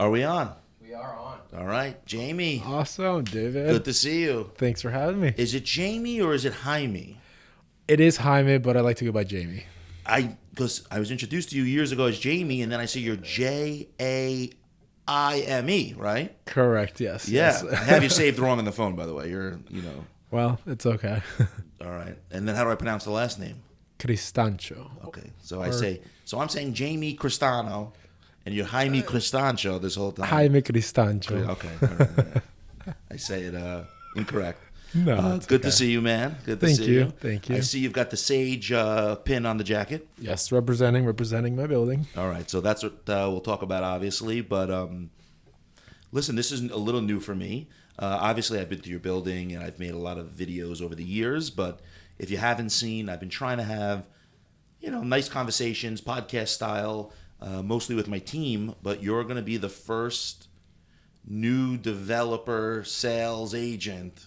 Are we on? We are on. All right, Jamie. Awesome, David. Good to see you. Thanks for having me. Is it Jamie or is it Jaime? It is Jaime, but I like to go by Jamie. Because I was introduced to you years ago as Jamie, and then I see you're Jaime, right? Correct, yes. Yeah. Yes. I have you saved wrong on the phone, by the way. Well, it's okay. All right. And then how do I pronounce the last name? Cristancho. Okay. So I'm saying Jamie Cristano, and you're Jaime Cristancho this whole time. Jaime Cristancho. Okay. All right. I say it incorrect. No, it's good okay. to see you, man. Good to Thank see you. you. Thank you. I see you've got the Sage pin on the jacket. Yes, representing my building. All right, so that's what we'll talk about, obviously. But listen, this is a little new for me. Obviously, I've been to your building and I've made a lot of videos over the years. But if you haven't seen, I've been trying to have, nice conversations, podcast style, mostly with my team. But you're going to be the first new developer sales agent.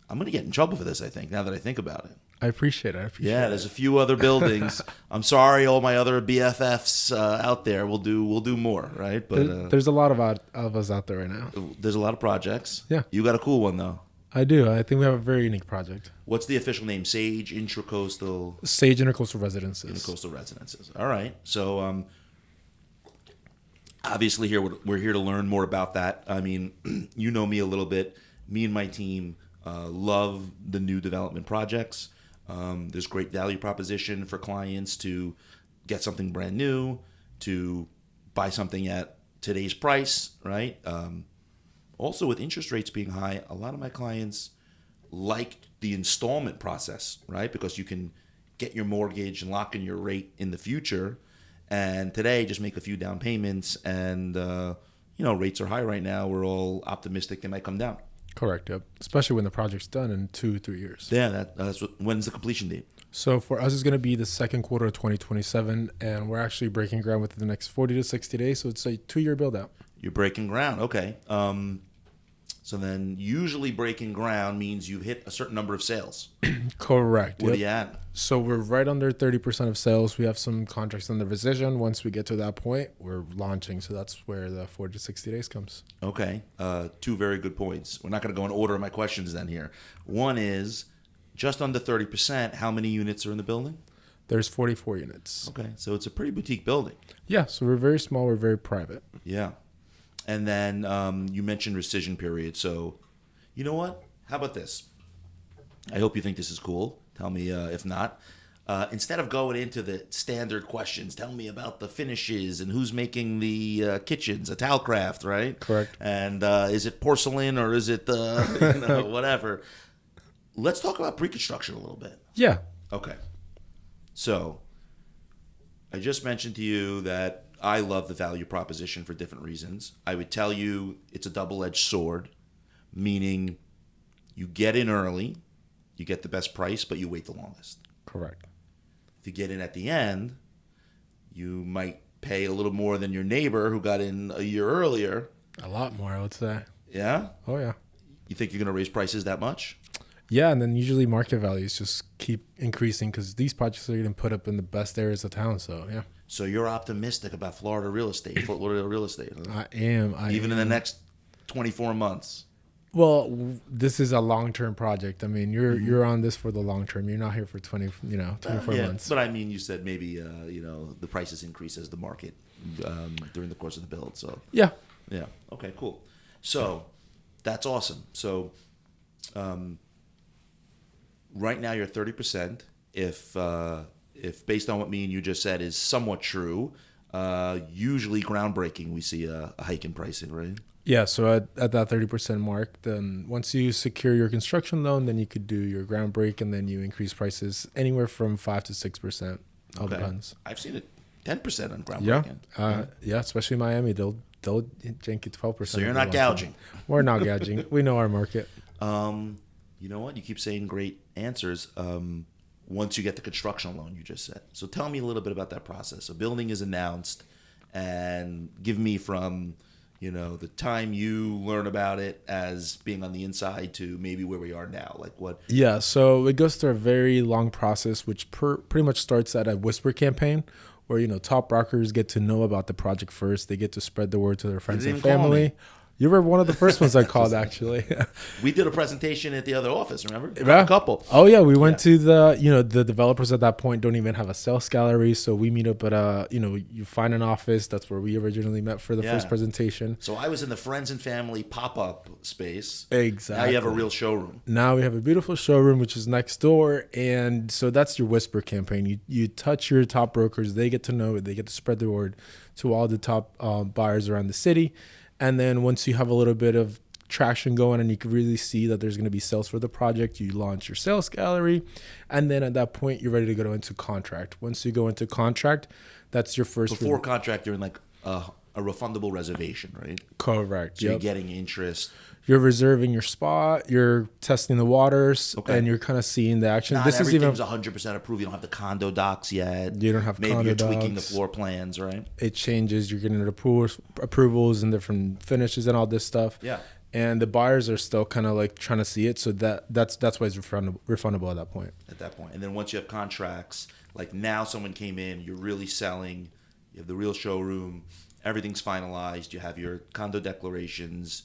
I'm going to get in trouble for this, I think, now that I think about it. I appreciate it. There's a few other buildings. I'm sorry, all my other BFFs out there. We'll do more, right? But there's a lot of us out there right now. there's a lot of projects. Yeah. You got a cool one, though. I do. I think we have a very unique project. What's the official name? Sage Intracoastal Sage Intracoastal Residences. Intracoastal Residences. All right. So, obviously, we're here to learn more about that. I mean, you know me a little bit. Me and my team love the new development projects. There's great value proposition for clients to get something brand new, to buy something at today's price, right? Also, with interest rates being high, a lot of my clients like the installment process, right? Because you can get your mortgage and lock in your rate in the future. And today, just make a few down payments and, rates are high right now. We're all optimistic they might come down. Correct, yep. Especially when the project's done in 2-3 years. Yeah, when's the completion date? So for us, it's going to be the second quarter of 2027, and we're actually breaking ground within the next 40 to 60 days. So it's a 2-year build out. You're breaking ground, okay. So then usually breaking ground means you've hit a certain number of sales. Correct. What are you at? So we're right under 30% of sales. We have some contracts under revision. Once we get to that point, we're launching. So that's where the 40 to 60 days comes. Okay. Two very good points. We're not going to go in order of my questions then here. One is just under 30%. How many units are in the building? There's 44 units. Okay. So it's a pretty boutique building. Yeah. So we're very small. We're very private. Yeah. And then you mentioned rescission period. So you know what? How about this? I hope you think this is cool. Tell me if not. Instead of going into the standard questions, tell me about the finishes and who's making the kitchens, a tile craft, right? Correct. And is it porcelain or is it whatever? Let's talk about pre-construction a little bit. Yeah. Okay. So I just mentioned to you that I love the value proposition for different reasons. I would tell you it's a double-edged sword, meaning you get in early, you get the best price, but you wait the longest. Correct. If you get in at the end, you might pay a little more than your neighbor who got in a year earlier. A lot more, I would say. Yeah? Oh, yeah. You think you're going to raise prices that much? Yeah, and then usually market values just keep increasing because these projects are getting put up in the best areas of town. So, yeah. So you're optimistic about Florida real estate, Fort Lauderdale real estate. Huh? I am. Even in the next 24 months. Well, this is a long-term project. I mean, you're on this for the long term. You're not here for 24 months. But I mean, you said maybe the prices increase as the market during the course of the build. So yeah. Okay, cool. So that's awesome. So right now you're 30%. If based on what me and you just said is somewhat true, usually groundbreaking we see a hike in pricing, right? Yeah, so at that 30% mark, then once you secure your construction loan, then you could do your ground break, and then you increase prices anywhere from 5 to 6%. All depends. I've seen it 10% on ground breaking. breaking. Yeah, especially in Miami, they'll jank it 12%. So you're not gouging. We're not gouging. We know our market. You know what? You keep saying great answers. Once you get the construction loan, you just said. So tell me a little bit about that process. A building is announced, and give me from the time you learn about it as being on the inside to maybe where we are now, like what? Yeah, so it goes through a very long process, which pretty much starts at a whisper campaign, where, top rockers get to know about the project first. They get to spread the word to their friends and didn't call family. me. You were one of the first ones I called, actually. We did a presentation at the other office, remember? Yeah. A couple. Oh yeah, we went to the developers at that point don't even have a sales gallery, so we meet up at you find an office. That's where we originally met for the first presentation. So I was in the friends and family pop-up space. Exactly. Now you have a real showroom. Now we have a beautiful showroom, which is next door, and so that's your whisper campaign. You touch your top brokers, they get to know it, they get to spread the word to all the top buyers around the city. And then once you have a little bit of traction going and you can really see that there's going to be sales for the project, you launch your sales gallery. And then at that point, you're ready to go into contract. Once you go into contract, that's your first. Before contract, you're in like a refundable reservation, right? Correct. So you're getting interest. You're reserving your spot, you're testing the waters, and you're kind of seeing the action. Not everything's 100% approved. You don't have the condo docs yet. You don't have Maybe condo you're tweaking docs. the floor plans, right? It changes. You're getting approvals and different finishes and all this stuff. Yeah. And the buyers are still kind of like trying to see it. So that's why it's refundable at that point. At that point. And then once you have contracts, like now someone came in, you're really selling, you have the real showroom, everything's finalized, you have your condo declarations.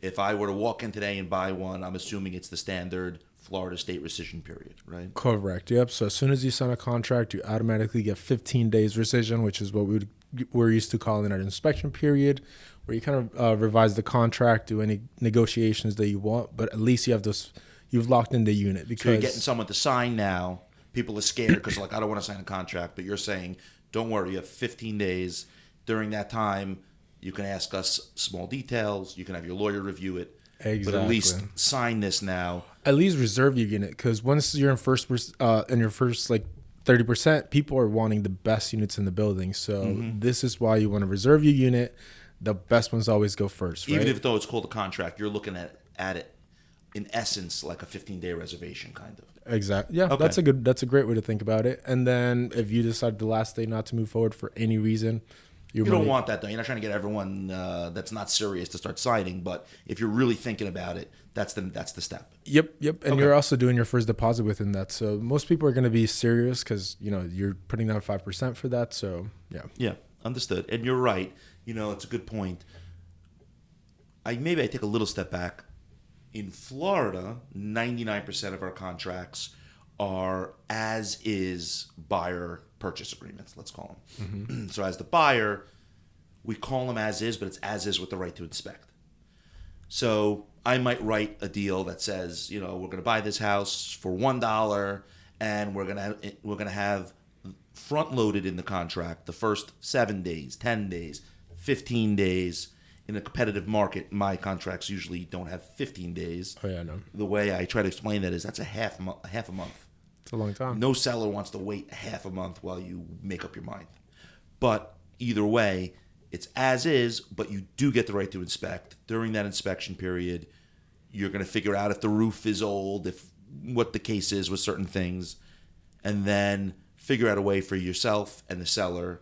If I were to walk in today and buy one, I'm assuming it's the standard Florida state rescission period, right? Correct. Yep. So as soon as you sign a contract, you automatically get 15 days rescission, which is what we're used to calling an inspection period, where you kind of revise the contract, do any negotiations that you want, but at least you've locked in the unit. Because so you're getting someone to sign now. People are scared because like, I don't want to sign a contract, but you're saying, don't worry, you have 15 days. During that time, you can ask us small details. You can have your lawyer review it. Exactly. But at least sign this now. At least reserve your unit, because once you're in your first like 30%, people are wanting the best units in the building. So this is why you want to reserve your unit. The best ones always go first, right? Even if though it's called a contract, you're looking at it in essence like a 15-day reservation kind of. Exactly. Yeah, Okay. that's a great way to think about it. And then if you decide the last day not to move forward for any reason, you don't want that, though. You're not trying to get everyone that's not serious to start signing. But if you're really thinking about it, that's the step. Yep. And you're also doing your first deposit within that. So most people are going to be serious because, you're putting down 5% for that. So, yeah. Yeah, understood. And you're right. It's a good point. Maybe I take a little step back. In Florida, 99% of our contracts are as-is buyer purchase agreements, let's call them. Mm-hmm. So as the buyer, we call them as-is, but it's as-is with the right to inspect. So I might write a deal that says, we're going to buy this house for $1, and we're going to have front-loaded in the contract the first 7 days, 10 days, 15 days. In a competitive market, my contracts usually don't have 15 days. Oh, yeah, no. The way I try to explain that is that's a half a month. It's a long time. No seller wants to wait half a month while you make up your mind. But either way, it's as is, but you do get the right to inspect. During that inspection period, you're going to figure out if the roof is old, what the case is with certain things, and then figure out a way for yourself and the seller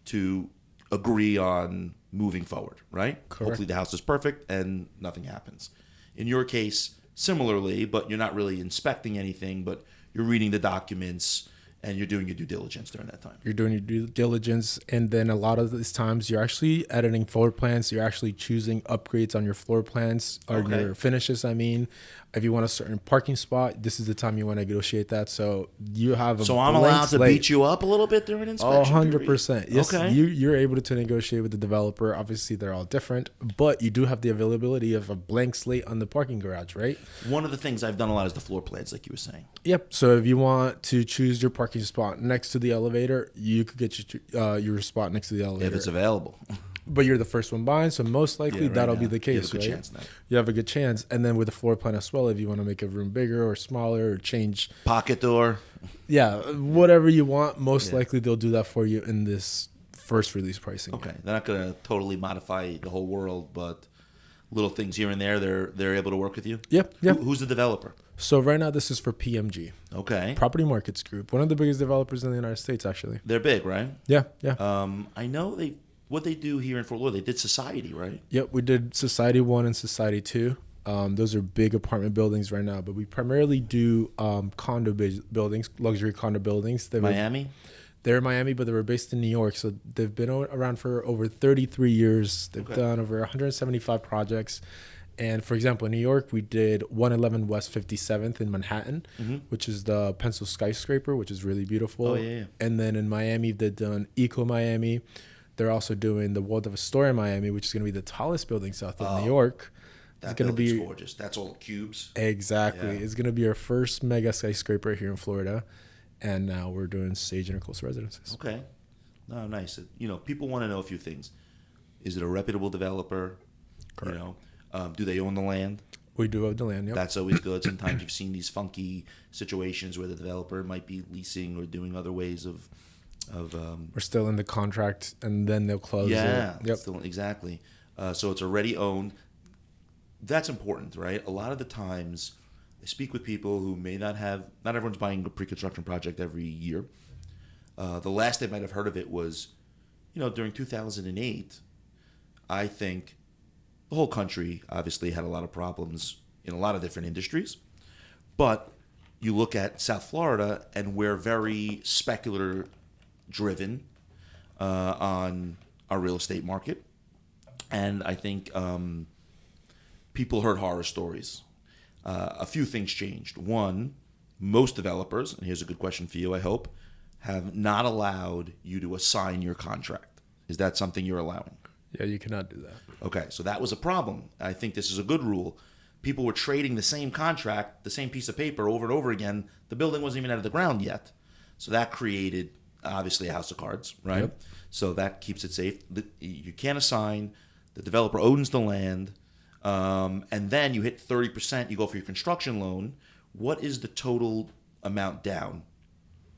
to agree on moving forward, right? Correct. Hopefully the house is perfect and nothing happens. In your case, similarly, but you're not really inspecting anything, but you're reading the documents and you're doing your due diligence during that time. You're doing your due diligence, and then a lot of these times you're actually editing floor plans. You're actually choosing upgrades on your floor plans or your finishes. I mean, if you want a certain parking spot, this is the time you want to negotiate that. So you have a I'm allowed to beat you up a little bit during inspection. 100%. Yes, okay. You're able to negotiate with the developer. Obviously, they're all different, but you do have the availability of a blank slate on the parking garage, right? One of the things I've done a lot is the floor plans, like you were saying. Yep. So if you want to choose your parking spot next to the elevator, you could get your spot next to the elevator if it's available. But you're the first one buying, so most likely that'll be the case, you have a good right? chance now. You have a good chance. And then with the floor plan as well, if you want to make a room bigger or smaller or change pocket door. Yeah, whatever you want, most likely they'll do that for you in this first release pricing. Okay. They're not going to totally modify the whole world, but little things here and there, they're able to work with you? Yep. Who's the developer? So right now this is for PMG. Okay. Property Markets Group, one of the biggest developers in the United States, actually. They're big, right? Yeah. I know what they do here in Fort Lauderdale, they did Society, right? Yep, we did Society 1 and Society 2. Those are big apartment buildings right now, but we primarily do condo buildings, luxury condo buildings. Miami? They're in Miami, but they were based in New York. So they've been around for over 33 years. They've done over 175 projects. And for example, in New York, we did 111 West 57th in Manhattan, which is the pencil skyscraper, which is really beautiful. Oh, yeah. And then in Miami, they've done Eco Miami. They're also doing the World of Astoria Miami, which is going to be the tallest building south of New York. That building's gorgeous. That's all cubes. Exactly. Yeah. It's going to be our first mega skyscraper here in Florida. And now we're doing Sage Intracoastal Residences. Okay. No, nice. People want to know a few things. Is it a reputable developer? Correct. Do they own the land? We do have the land, yep. That's always good. Sometimes you've seen these funky situations where the developer might be leasing or doing other ways of we're still in the contract, and then they'll close yeah, it. Yep. Exactly. So it's already owned. That's important, right? A lot of the times I speak with people who may not everyone's buying a pre-construction project every year. The last they might have heard of it was, during 2008, I think the whole country obviously had a lot of problems in a lot of different industries. But you look at South Florida, and we're very speculator driven on our real estate market. And I think people heard horror stories. A few things changed. One, most developers, and here's a good question for you, I hope, have not allowed you to assign your contract. Is that something you're allowing? Yeah, you cannot do that. Okay, so that was a problem. I think this is a good rule. People were trading the same contract, the same piece of paper over and over again. The building wasn't even out of the ground yet. So that created, obviously, a house of cards, right? Yep. So that keeps it safe. You can't assign. The developer owns the land. And then you hit 30%, you go for your construction loan. What is the total amount down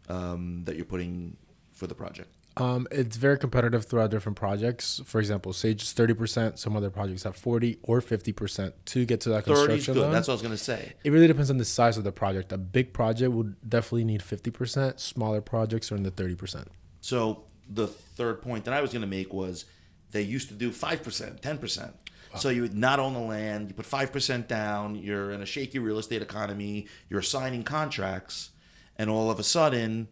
that you're putting for the project? It's very competitive throughout different projects. For example, Sage is 30%. Some other projects have 40 or 50% to get to that 30 is construction good. loan. That's what I was going to say. It really depends on the size of the project. A big project would definitely need 50%. Smaller projects are in the 30%. So the third point that I was going to make was they used to do 5%, 10%. Wow. So you would not own the land. You put 5% down. You're in a shaky real estate economy. You're signing contracts. And all of a sudden,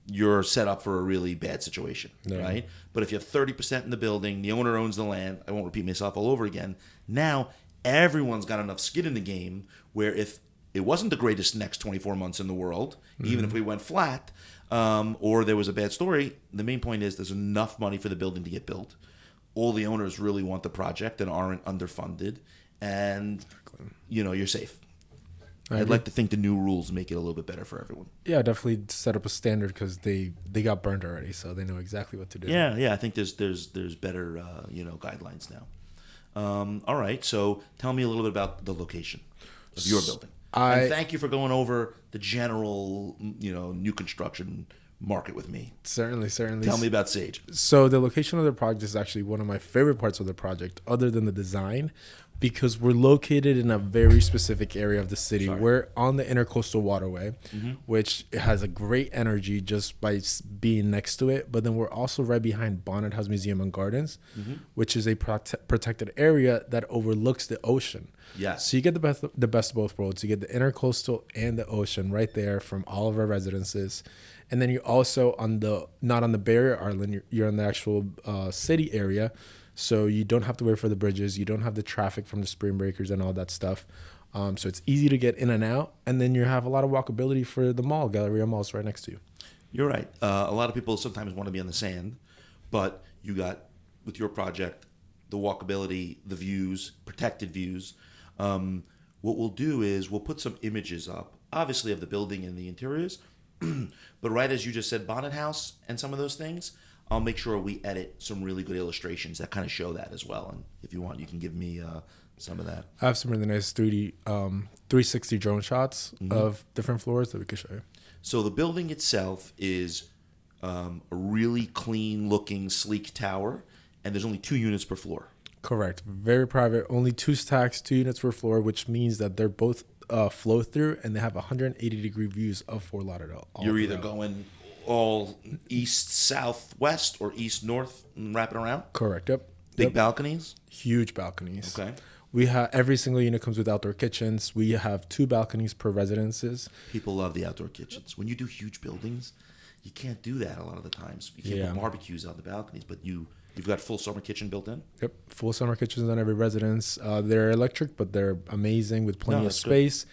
you're set up for a really bad situation, right? But if you have 30% in the building, the owner owns the land. I won't repeat myself all over again. Now, everyone's got enough skin in the game where if it wasn't the greatest next 24 months in the world, even if we went flat or there was a bad story, the main point is there's enough money for the building to get built. All the owners really want the project and aren't underfunded. And, you're safe. I'd like to think the new rules make it a little bit better for everyone. Yeah, definitely set up a standard because they got burned already, so they know exactly what to do. Yeah. I think there's better guidelines now. All right, so tell me a little bit about the location of your building. And thank you for going over the general new construction market with me. Certainly. Tell me about Sage. So the location of the project is actually one of my favorite parts of the project, other than the design, because we're located in a very specific area of the city. We're on the Intracoastal Waterway, which has a great energy just by being next to it. But then we're also right behind Bonnet House Museum and Gardens, which is a protected area that overlooks the ocean. Yeah. So you get the best of both worlds. You get the Intracoastal and the ocean right there from all of our residences. And then you're also not on the barrier island, you're in the actual city area. So you don't have to wait for the bridges. You don't have the traffic from the spring breakers and all that stuff. So it's easy to get in and out. And then you have a lot of walkability for the mall. Galleria Mall's right next to you. You're right. A lot of people sometimes want to be on the sand, but you got, with your project, the walkability, the views, protected views. What we'll do is we'll put some images up, obviously of the building and the interiors, but right as you just said, Bonnet House and some of those things, I'll make sure we edit some really good illustrations that kind of show that as well. And if you want, you can give me some of that. I have some really nice 360 drone shots of different floors that we could show you. So the building itself is a really clean-looking, sleek tower, and there's only 2 units per floor. Correct. Very private. Only 2 stacks, 2 units per floor, which means that they're both flow through, and they have 180-degree views of Fort Lauderdale. You're either going all east, south, west, or east, north, and wrap it around? Correct. Yep. Big balconies? Huge balconies. Okay. We have every single unit comes with outdoor kitchens. We have 2 balconies per residences. People love the outdoor kitchens. When you do huge buildings, you can't do that a lot of the times. You can't Yeah. put barbecues on the balconies, but you've got full summer kitchen built in. Yep, full summer kitchens on every residence. They're electric, but they're amazing with plenty No, of that's good. space.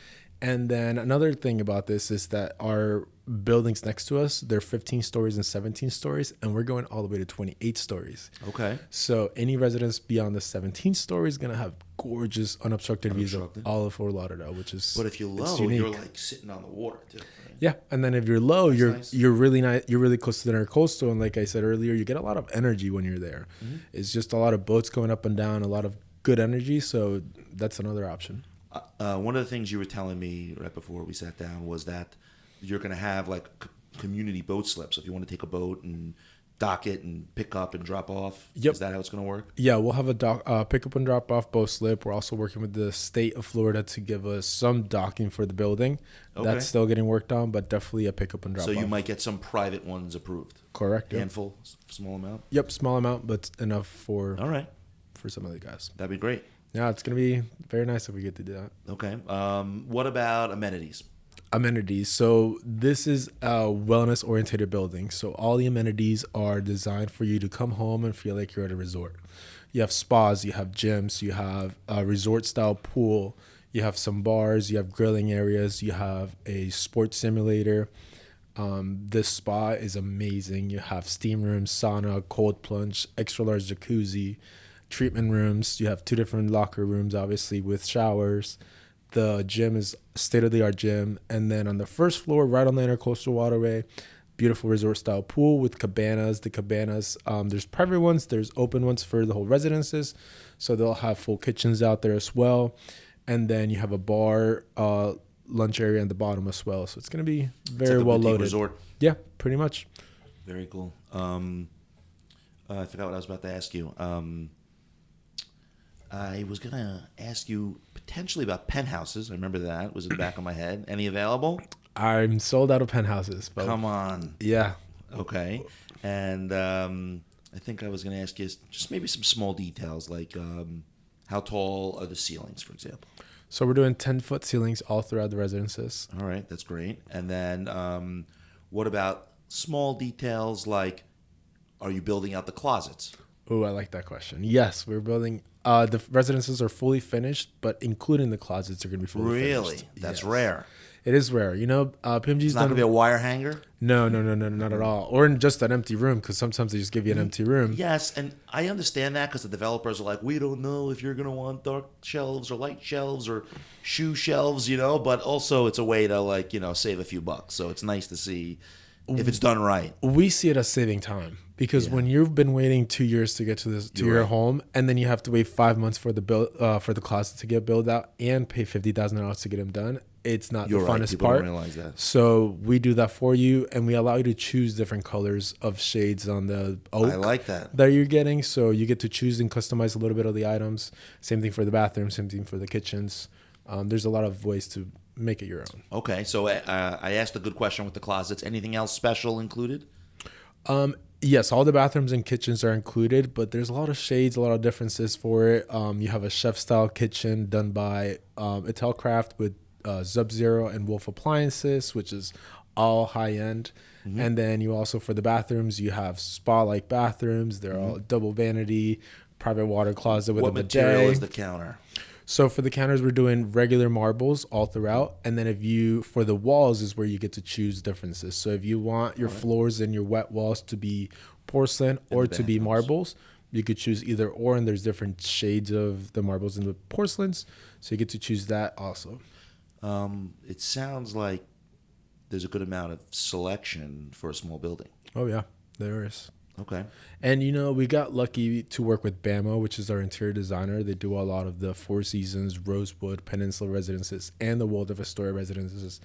And then another thing about this is that our buildings next to us, they're 15 stories and 17 stories, and we're going all the way to 28 stories. Okay. So any residence beyond the 17 stories is going to have gorgeous unobstructed views of Unobstructed. all of Fort Lauderdale, which is But if you're it's low, you're unique. like sitting on the water too. Right? Yeah, and then if you're low, nice. you're really nice. You're really close to the Intracoastal, and like I said earlier, you get a lot of energy when you're there. Mm-hmm. It's just a lot of boats going up and down, a lot of good energy. So that's another option. One of the things you were telling me right before we sat down was that you're going to have like community boat slips. If you want to take a boat and dock it and pick up and drop off, Yep. is that how it's going to work? Yeah, we'll have a pick up and drop off boat slip. We're also working with the state of Florida to give us some docking for the building. Okay. That's still getting worked on, but definitely a pick up and drop So off. you might get some private ones approved. Correct. Yep. Handful, small amount. Yep, small amount, but enough for All right, some other guys. that'd be great. Yeah, it's gonna be very nice if we get to do that. Okay. What about amenities? Amenities. So this is a wellness oriented building. So all the amenities are designed for you to come home and feel like you're at a resort. You have spas, you have gyms, you have a resort style pool, you have some bars, you have grilling areas, you have a sports simulator. This spa is amazing. You have steam rooms, sauna, cold plunge, extra large jacuzzi, treatment rooms. You have 2 different locker rooms, obviously, with showers. The gym is state-of-the-art gym. And then on the first floor, right on the Intracoastal Waterway, beautiful resort-style pool with cabanas. The cabanas, there's private ones, there's open ones for the whole residences. So they'll have full kitchens out there as well. And then you have a bar, lunch area at the bottom as well. So it's going to be very It's like a well boutique loaded. resort. Yeah, pretty much. Very cool. I forgot what I was about to ask you. I was going to ask you potentially about penthouses. I remember that. It was in the back of my head. Any available? I'm sold out of penthouses. But Come on. yeah. Okay. And I think I was going to ask you just maybe some small details, like how tall are the ceilings, for example? So we're doing 10-foot ceilings all throughout the residences. All right, that's great. And then what about small details like, are you building out the closets? Oh, I like that question. Yes, we're building. The residences are fully finished, but including the closets are going to be fully Really? finished. That's Yes. rare. It is rare. You know, PMG's It's not going to be a wire hanger? No, not at all. Or in just an empty room, because sometimes they just give you an empty room. Yes, and I understand that because the developers are like, we don't know if you're going to want dark shelves or light shelves or shoe shelves, but also it's a way to, like, save a few bucks. So it's nice to see if it's done right. We see it as saving time because when you've been waiting 2 years to get to your right. home, and then you have to wait 5 months for the closet to get built out and pay $50,000 to get them done, it's not You're the right. funnest People part. don't realize that. So we do that for you, and we allow you to choose different colors of shades on the oak. I like that. You're getting. So you get to choose and customize a little bit of the items. Same thing for the bathroom. Same thing for the kitchens. There's a lot of ways to make it your own. Okay, so I asked a good question with the closets. Anything else special included? Yes, all the bathrooms and kitchens are included, but there's a lot of shades, a lot of differences for it. You have a chef-style kitchen done by Italcraft with Sub-Zero and Wolf Appliances, which is all high-end. Mm-hmm. And then you also, for the bathrooms, you have spa-like bathrooms. They're all double vanity, private water closet with a bidet. What material is the counter? So for the counters, we're doing regular marbles all throughout. And then for the walls is where you get to choose differences. So if you want your floors and your wet walls to be porcelain or to be marbles, you could choose either or. And there's different shades of the marbles and the porcelains. So you get to choose that also. It sounds like there's a good amount of selection for a small building. Oh, yeah, there is. Okay. And, we got lucky to work with BAMO, which is our interior designer. They do a lot of the Four Seasons, Rosewood, Peninsula residences, and the Waldorf Astoria residences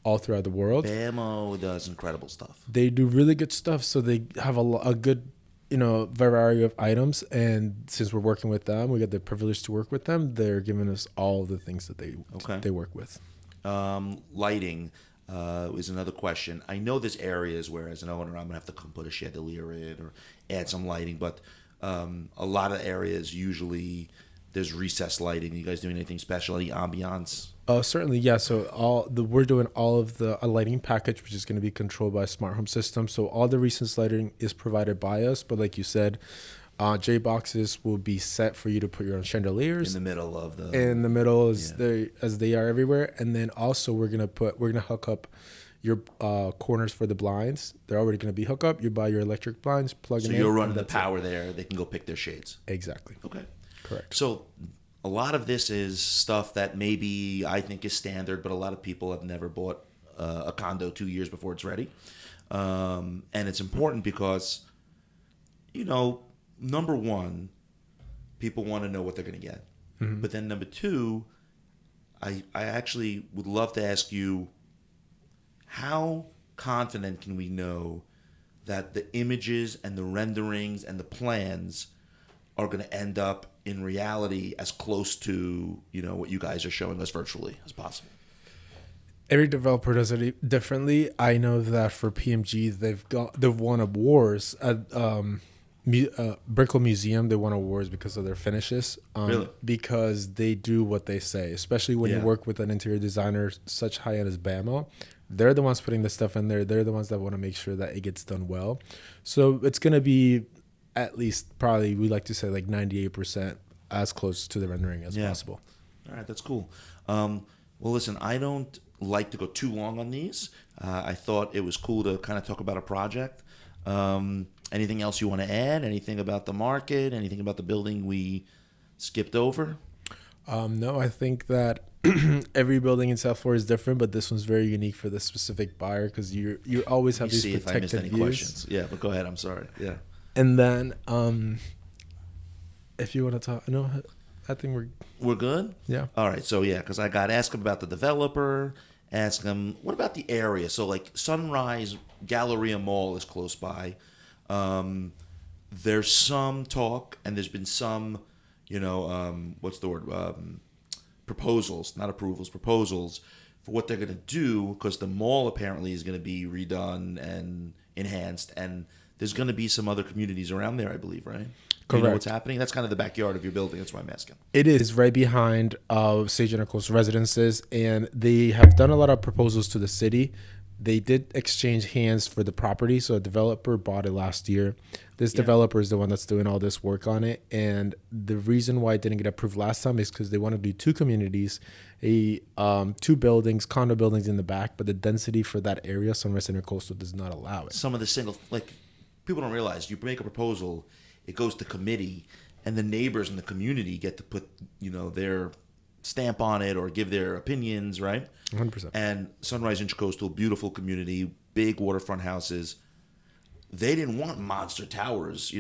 all throughout the world. BAMO does incredible stuff. They do really good stuff. So they have a good, variety of items. And since we're working with them, we got the privilege to work with them. They're giving us all the things that they work with. Lighting is another question. I know there's areas where, as an owner, I'm going to have to come put a chandelier in or add some lighting, but a lot of areas usually there's recessed lighting. Are you guys doing anything special? Any ambiance? Certainly, yeah. So we're doing all of the a lighting package, which is going to be controlled by a smart home system. So all the recessed lighting is provided by us, but like you said, J boxes will be set for you to put your own chandeliers In the middle of the... in the middle Yeah. as they are everywhere, and then also we're gonna hook up your corners for the blinds. They're already gonna be hooked up. You buy your electric blinds, plug So them in. you're running the that's it. power there. They can go pick their shades. Exactly. Okay. Correct. So a lot of this is stuff that maybe I think is standard, but a lot of people have never bought a condo 2 years before it's ready. And it's important because, number one, people want to know what they're going to get. Mm-hmm. But then number two, I actually would love to ask you, how confident can we know that the images and the renderings and the plans are going to end up in reality as close to, what you guys are showing us virtually as possible? Every developer does it differently. I know that for PMG, they've won awards at Brickell Museum. They won awards because of their finishes. Really? Because they do what they say, especially when you Yeah. work with an interior designer such high end as BAMO. They're the ones putting the stuff in there. They're the ones that want to make sure that it gets done well. So it's going to be at least probably, we like to say like 98% as close to the rendering as possible. All right, that's cool. Well, listen, I don't like to go too long on these. I thought it was cool to kind of talk about a project. Anything else you want to add? Anything about the market? Anything about the building we skipped over? No, I think that every building in South Florida is different, but this one's very unique for this specific buyer because you always have these See if I missed protected any views. questions. Yeah, but go ahead. I'm sorry. Yeah. And then, if you want to talk, I think We're good? yeah. All right. So, yeah, because I got asked about the developer, ask them, what about the area? So, like, Sunrise Galleria Mall is close by. There's some talk, and there's been some, what's the word? Proposals, not approvals, proposals for what they're going to do, because the mall apparently is going to be redone and enhanced, and there's going to be some other communities around there, I believe, right? Do you know what's happening? That's kind of the backyard of your building. That's why I'm asking. It is right behind Sage Intracoastal Residences, and they have done a lot of proposals to the city. They did exchange hands for the property, so a developer bought it last year. This developer is the one that's doing all this work on it, and the reason why it didn't get approved last time is because they want to do two communities, two buildings, condo buildings in the back, but the density for that area, Sunrise Intercoastal, does not allow it. Some of the people don't realize, you make a proposal, it goes to committee, and the neighbors in the community get to put, their stamp on it or give their opinions, right? 100%. And Sunrise Intracoastal, beautiful community, big waterfront houses. They didn't want monster towers,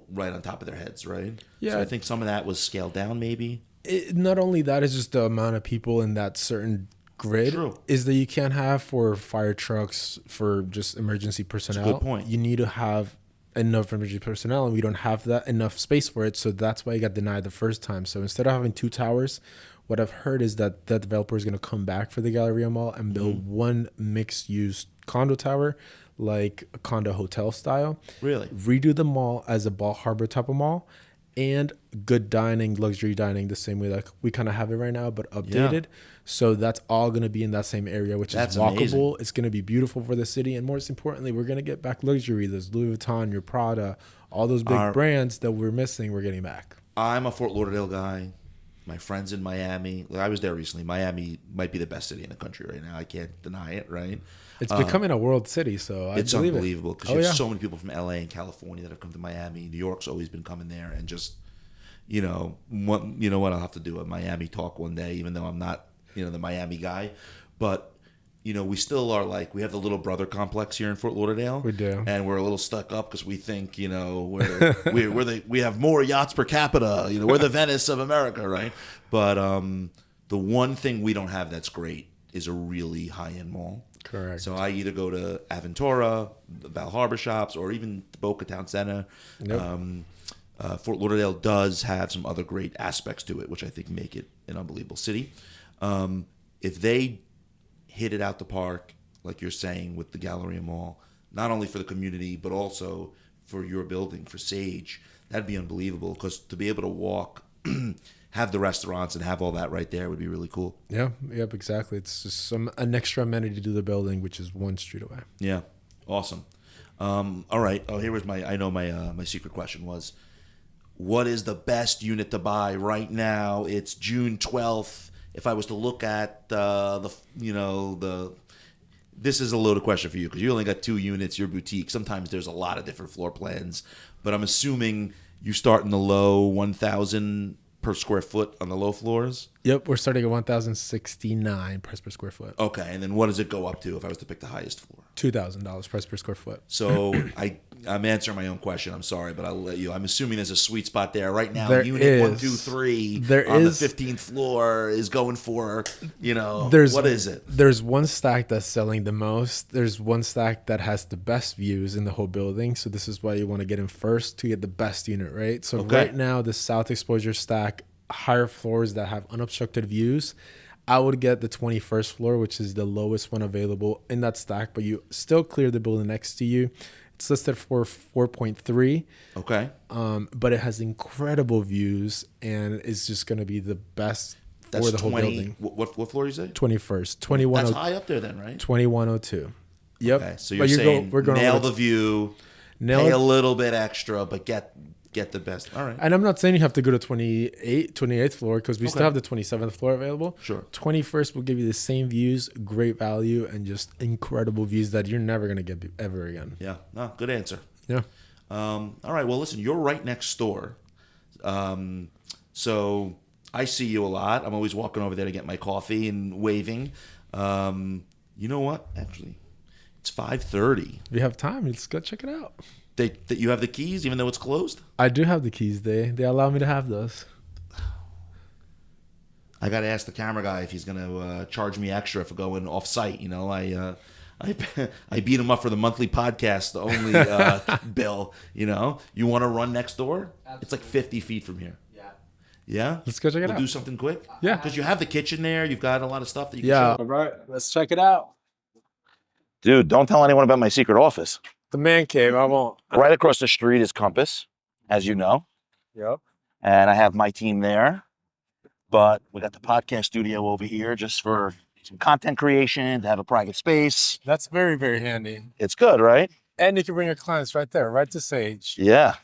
right on top of their heads, right? Yeah. So I think some of that was scaled down, maybe. Not only that, it's just the amount of people in that certain grid. True. Is that you can't have for fire trucks, for just emergency personnel. That's a good point. You need to have enough emergency personnel, and we don't have that enough space for it, so that's why it got denied the first time. So instead of having two towers, what I've heard is that the developer is going to come back for the Galleria Mall and build one mixed-use condo tower, like a condo hotel style. Really? Redo the mall as a Ball Harbor type of mall, and good dining, luxury dining, the same way like we kind of have it right now, but updated. Yeah. So that's all going to be in that same area, which That's is walkable. amazing. It's going to be beautiful for the city, and most importantly, we're going to get back luxury. There's Louis Vuitton, your Prada, all those big brands that we're missing, we're getting back. I'm a Fort Lauderdale guy. My friends in Miami. I was there recently. Miami might be the best city in the country right now. I can't deny it, right? It's becoming a world city, so It's believe unbelievable because it. you have so many people from LA and California that have come to Miami. New York's always been coming there, and just what I'll have to do a Miami talk one day, even though I'm not the Miami guy, but we still are we have the little brother complex here in Fort Lauderdale. We do, and we're a little stuck up because we think we have more yachts per capita. We're the Venice of America, right? But the one thing we don't have that's great is a really high end mall. Correct. So I either go to Aventura, the Bal Harbor shops, or even the Boca Town Center. Nope. Fort Lauderdale does have some other great aspects to it, which I think make it an unbelievable city. If they hit it out the park, like you're saying, with the Galleria Mall, not only for the community, but also for your building, for Sage, that'd be unbelievable. Because to be able to walk have the restaurants and have all that right there would be really cool. Yeah, yep, exactly. It's just an extra amenity to the building, which is one street away. Yeah, awesome. All right. Oh, here was my secret question was, what is the best unit to buy right now? It's June 12th. If I was to look at this is a loaded question for you because you only got 2 units, your boutique. Sometimes there's a lot of different floor plans, but I'm assuming you start in the low 1,000 per square foot on the low floors. Yep, we're starting at 1,069 price per square foot. Okay, and then what does it go up to if I was to pick the highest floor? $2,000 price per square foot. So I'm answering my own question. I'm sorry, but I'll let you. I'm assuming there's a sweet spot there right now. There Unit is. 1, 2, 3 There on is. the 15th floor is going for what is it? There's one stack that's selling the most. There's one stack that has the best views in the whole building. So this is why you want to get in first to get the best unit, right? So right now the south exposure stack, higher floors that have unobstructed views, I would get the 21st floor, which is the lowest one available in that stack, but you still clear the building next to you. It's listed for 4.3. Okay. But it has incredible views and it's just going to be the best for the whole building. What floor is it? 21st. 21. That's high up there then, right? 2102. Yep. Okay, so you're saying we're going nail the view, pay a little bit extra, but get the best. All right. And I'm not saying you have to go to 28th floor because we still have the 27th floor available. Sure. 21st will give you the same views, great value, and just incredible views that you're never going to get ever again. Yeah. No, good answer. Yeah. All right. Well, listen, you're right next door. So I see you a lot. I'm always walking over there to get my coffee and waving. You know what? Actually, it's 5:30. We have time. Let's go check it out. That you have the keys, even though it's closed? I do have the keys. They allow me to have those. I got to ask the camera guy if he's going to charge me extra for going off site. I beat him up for the monthly podcast, the only bill. You want to run next door? Absolutely. It's like 50 feet from here. Yeah? Let's go check it out. Do something quick? Yeah. Because you have the kitchen there. You've got a lot of stuff that you can show. All right, let's check it out. Dude, don't tell anyone about my secret office. The man cave, I won't. Right across the street is Compass, as you know. Yep. And I have my team there. But we got the podcast studio over here just for some content creation, to have a private space. That's very, very handy. It's good, right? And you can bring your clients right there, right to Sage. Yeah.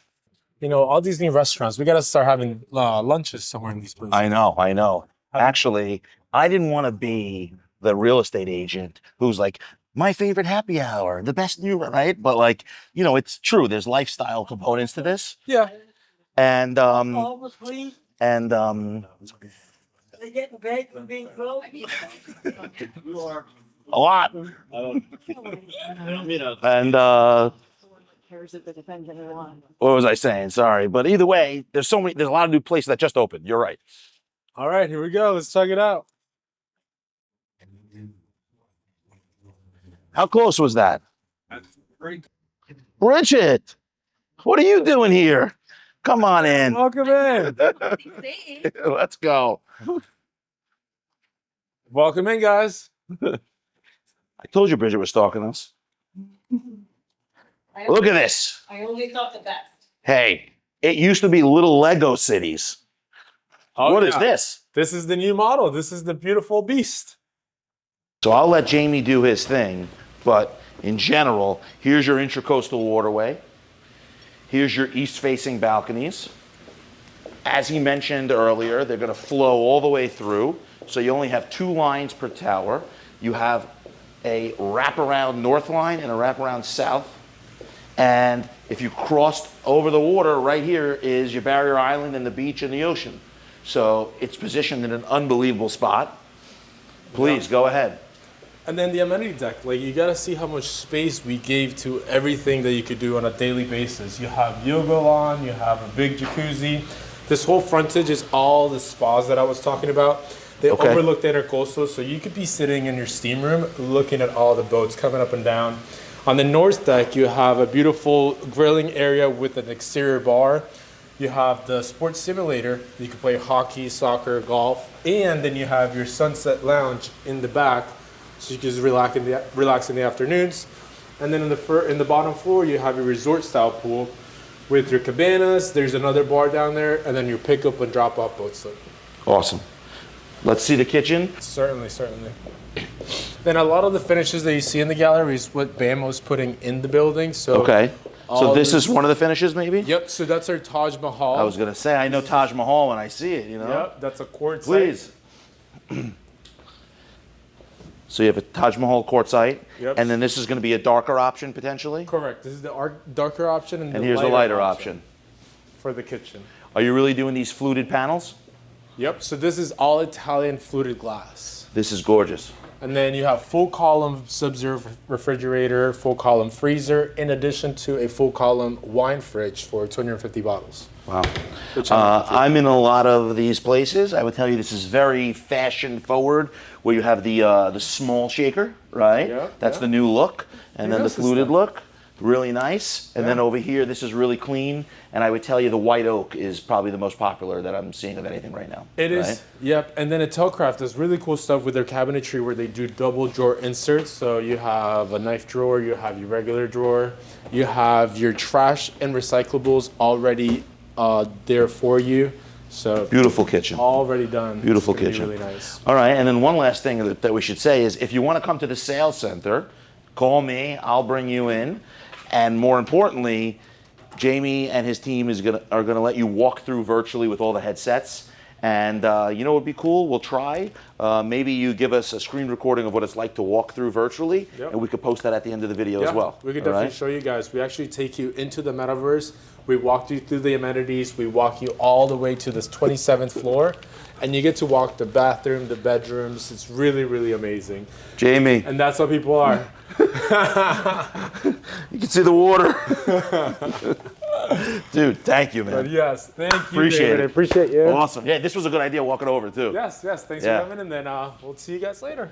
All these new restaurants, we got to start having lunches somewhere in these places. I know. Actually, I didn't want to be the real estate agent who's like, my favorite happy hour, the best new, right? But it's true. There's lifestyle components to this. Yeah. And They getting paid for being closed? a lot. And what was I saying? Sorry. But either way, there's a lot of new places that just opened. You're right. All right, here we go. Let's check it out. How close was that? Bridget, what are you doing here? Come on in. Welcome in. Let's go. Welcome in, guys. I told you Bridget was stalking us. Look at this. I only thought the best. Hey, it used to be little Lego cities. Oh, What is this? This is the new model. This is the beautiful beast. So I'll let Jamie do his thing, but in general, here's your Intracoastal Waterway. Here's your east-facing balconies. As he mentioned earlier, they're going to flow all the way through, so you only have 2 lines per tower. You have a wraparound north line and a wraparound south. And if you crossed over the water, right here is your barrier island and the beach and the ocean. So it's positioned in an unbelievable spot. Please, go ahead. And then the amenity deck, you gotta see how much space we gave to everything that you could do on a daily basis. You have yoga lawn, you have a big jacuzzi. This whole frontage is all the spas that I was talking about. They overlook the Intracoastal, so you could be sitting in your steam room looking at all the boats coming up and down. On the north deck, you have a beautiful grilling area with an exterior bar. You have the sports simulator. You can play hockey, soccer, golf. And then you have your sunset lounge in the back, so you can just relax in the afternoons. And then in the bottom floor, you have your resort style pool with your cabanas. There's another bar down there, and then your pickup and drop off boat slip. Awesome. Let's see the kitchen. Certainly, certainly. Then a lot of the finishes that you see in the gallery is what BAMO's putting in the building. So Okay. So all this is one of the finishes, maybe? Yep. So that's our Taj Mahal. I was gonna say, I know Taj Mahal when I see it, you know? Yep. That's a quartz. Please. So you have a Taj Mahal quartzite, Yep. and then this is gonna be a darker option potentially? Correct. This is the darker option, And here's the lighter option. for the kitchen. Are you really doing these fluted panels? Yep. So this is all Italian fluted glass. This is gorgeous. And then you have full column Sub-Zero refrigerator, full column freezer, in addition to a full column wine fridge for 250 bottles. Wow. Which I'm in a lot of these places. I would tell you this is very fashion forward, where you have the small shaker, right? Yeah, That's yeah. the new look, and then the noticed fluted that. look, really nice. And then over here, this is really clean. And I would tell you the white oak is probably the most popular that I'm seeing of anything right now. It is, right? yep. And then at Telcraft does really cool stuff with their cabinetry where they do double drawer inserts. So you have a knife drawer, you have your regular drawer, you have your trash and recyclables already there for you. So Beautiful kitchen. already done. Beautiful It's gonna be kitchen. Really nice. All right, and then one last thing that we should say is if you want to come to the sales center, call me. I'll bring you in. And more importantly, Jamie and his team are gonna let you walk through virtually with all the headsets. And you know what would be cool? We'll try. Maybe you give us a screen recording of what it's like to walk through virtually, Yep. and we could post that at the end of the video as well. We could All definitely right? show you guys. We actually take you into the metaverse. We walk you through the amenities. We walk you all the way to this 27th floor, and you get to walk the bathroom, the bedrooms. It's really, really amazing. Jamie, And that's how people are. you can see the water. Dude, thank you, man. Yes, thank you. Appreciate David. it. I appreciate you. Awesome. Yeah, this was a good idea walking over too. Yes, thanks Yeah. for coming, and then we'll see you guys later.